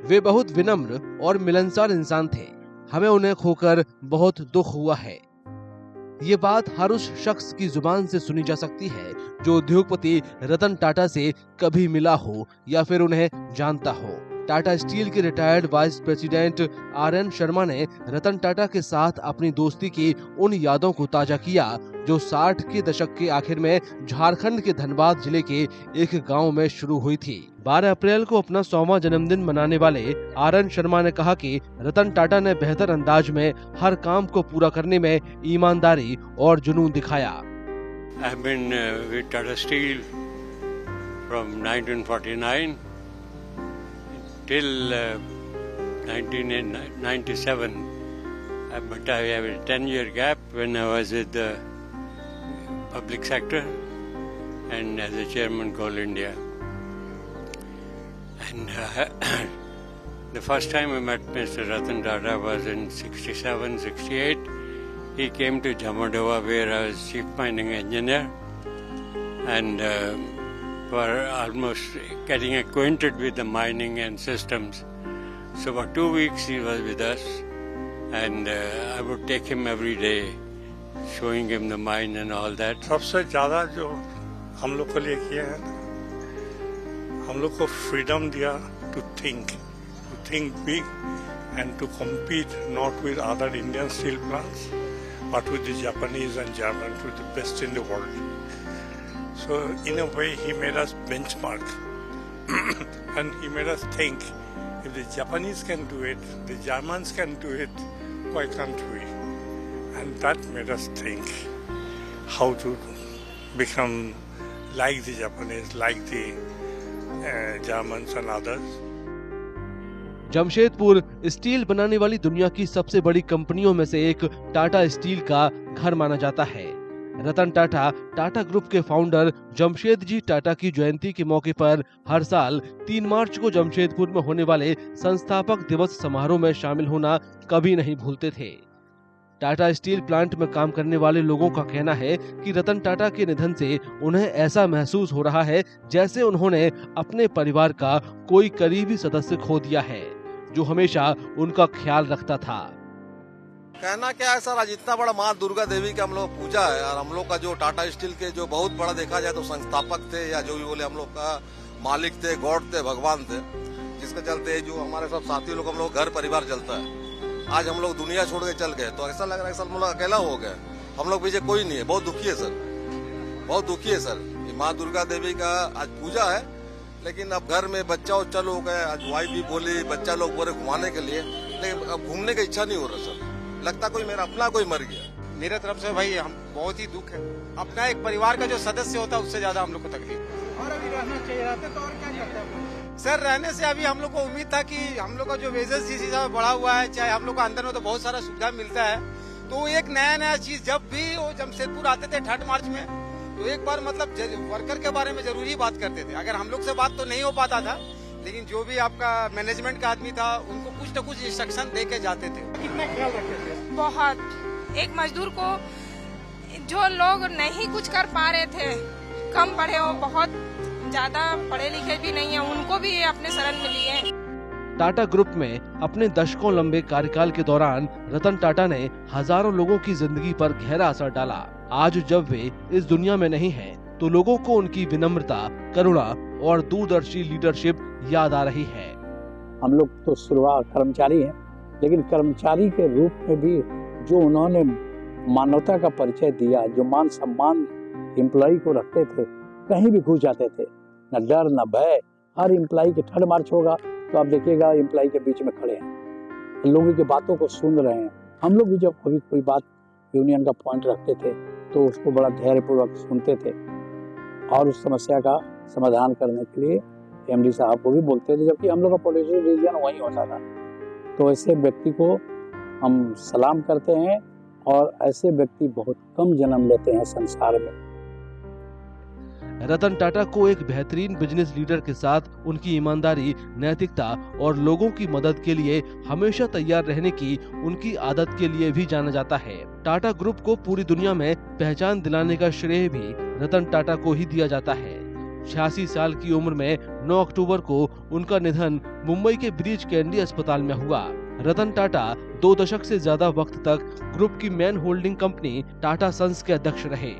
वे बहुत विनम्र और मिलनसार इंसान थे। हमें उन्हें खोकर बहुत दुख हुआ है। ये बात हर उस शख्स की जुबान से सुनी जा सकती है जो उद्योगपति रतन टाटा से कभी मिला हो या फिर उन्हें जानता हो। टाटा स्टील के retired vice president RN Sharma ने रतन टाटा के साथ अपनी दोस्ती की उन यादों को ताजा किया जो 60 के दशक के आखिर में झारखंड के धनबाद जिले के एक गांव में शुरू हुई थी। 12 अप्रैल को अपना 100वां जन्मदिन मनाने वाले RN शर्मा ने कहा कि रतन टाटा ने बेहतर अंदाज में हर काम को पूरा करने में ईमानदारी और जुनून दिखाया। I've been with Tata Steel from 1949 till 1997, but I have a 10-year gap when I was with the public sector and as a chairman Coal India. And the first time I met Mr. Ratan Tata was in 67, 68. He came to Jamadova where I was chief mining engineer, and for almost getting acquainted with the mining and systems. So for 2 weeks he was with us, and I would take him every day, showing him the mine and all that. सबसे ज़्यादा जो हम लोग को लिए किया है, हम लोग को freedom दिया to think big and to compete not with other Indian steel plants, but with the Japanese and Germans, with the best in the world. So in a way he made us benchmark and he made us think, if the Japanese can do it, the Germans can do it, why can't we? And that made us think how to become like the Japanese, like the Germans and others. Jamshedpur steel बनाने वाली दुनिया की सबसे बड़ी कंपनियों में से एक टाटा स्टील का घर माना जाता है। रतन टाटा, टाटा ग्रुप के फाउंडर जमशेद जी टाटा की जयंती के मौके पर हर साल 3 मार्च को जमशेदपुर में होने वाले संस्थापक दिवस समारोह में शामिल होना कभी नहीं भूलते थे। टाटा स्टील प्लांट में काम करने वाले लोगों का कहना है कि रतन टाटा के निधन से उन्हें ऐसा महसूस हो रहा है जैसे उन्होंने अपने परिवार का कोई करीबी सदस्य खो दिया है जो हमेशा उनका ख्याल रखता था। कहना क्या है सर, आज इतना बड़ा माँ दुर्गा देवी का हम लोग पूजा है, और हम लोग का जो टाटा स्टील के जो बहुत बड़ा देखा जाए तो संस्थापक थे या जो भी बोले हम लोग का मालिक थे, गॉड थे, भगवान थे, जिसके चलते जो हमारे सब साथी लोग हम लोग घर परिवार चलता है। आज हम लोग दुनिया छोड़ के चल गए तो ऐसा लग रहा है सर हम लोग अकेला हो गए, हम लोग पीछे कोई नहीं है। बहुत दुखी है सर, बहुत दुखी है सर। ये माँ दुर्गा देवी का आज पूजा है, लेकिन अब घर में बच्चा उच्चा लोग है, आज वाइफ भी बोली बच्चा लोग बोले घुमाने के लिए, लेकिन अब घूमने की इच्छा नहीं हो रहा सर। लगता कोई मेरा अपना कोई मर गया। मेरे तरफ से भाई हम बहुत ही दुख है। अपना एक परिवार का जो सदस्य होता है उससे ज्यादा हम लोग को तकलीफ। और अभी रहना चाहिए, रहते तो और क्या करते हैं सर। रहने से अभी हम लोग को उम्मीद था कि हम लोग का जो वेजेस जिस हिसाब से बढ़ा हुआ है, चाहे हम लोग को अंदर में तो बहुत सारा सुविधा मिलता है, तो एक नया चीज जब भी वो जमशेदपुर आते थे 3 मार्च में, तो एक बार मतलब वर्कर के बारे में जरूरी बात करते थे। अगर हम लोग से बात तो नहीं हो पाता था, लेकिन जो भी आपका मैनेजमेंट का आदमी था उनको कुछ न कुछ इंस्ट्रक्शन दे के जाते थे। कितना ख्याल रखते थे? बहुत। एक मजदूर को जो लोग नहीं कुछ कर पा रहे थे, कम पढ़े हो, बहुत ज्यादा पढ़े लिखे भी नहीं है, उनको भी अपने शरण में लिए। टाटा ग्रुप में अपने दशकों लंबे कार्यकाल के दौरान रतन टाटा ने हजारों लोगों की जिंदगी पर गहरा असर डाला। आज जब वे इस दुनिया में नहीं हैं, तो लोगों को उनकी विनम्रता, करुणा और दूरदर्शी लीडरशिप याद आ रही है। हम लोग तो शुरुआत कर्मचारी हैं, लेकिन कर्मचारी के रूप में भी जो उन्होंने मानवता का परिचय दिया, जो मान सम्मान एम्प्लॉय को रखते थे, कहीं भी घुस जाते थे, न डर न भय। हर एम्प्लॉय के 3 मार्च होगा तो आप देखिएगा एम्प्लॉय के बीच में खड़े हैं, लोगों की बातं को सुन रहे हैं। हम लोग भी जब कभी कोई बात यूनियन का पॉइंट रखते थे तो उसको बड़ा धैर्यपूर्वक सुनते थे और उस समस्या का समाधान करने के लिए एमडी साहब को भी बोलते थे, जबकि हम लोग का पोलिटिकल डिसीजन वहीं होता था। तो ऐसे व्यक्ति को हम सलाम करते हैं, और ऐसे व्यक्ति बहुत कम जन्म लेते हैं संसार में। रतन टाटा को एक बेहतरीन बिजनेस लीडर के साथ उनकी ईमानदारी, नैतिकता और लोगों की मदद के लिए हमेशा तैयार रहने की उनकी आदत के लिए भी जाना जाता है। टाटा ग्रुप को पूरी दुनिया में पहचान दिलाने का श्रेय भी रतन टाटा को ही दिया जाता है। 86 साल की उम्र में 9 अक्टूबर को उनका निधन मुंबई के ब्रीच कैंडी अस्पताल में हुआ। रतन टाटा 2 दशक से ज्यादा वक्त तक ग्रुप की main holding company Tata Sons के अध्यक्ष रहे।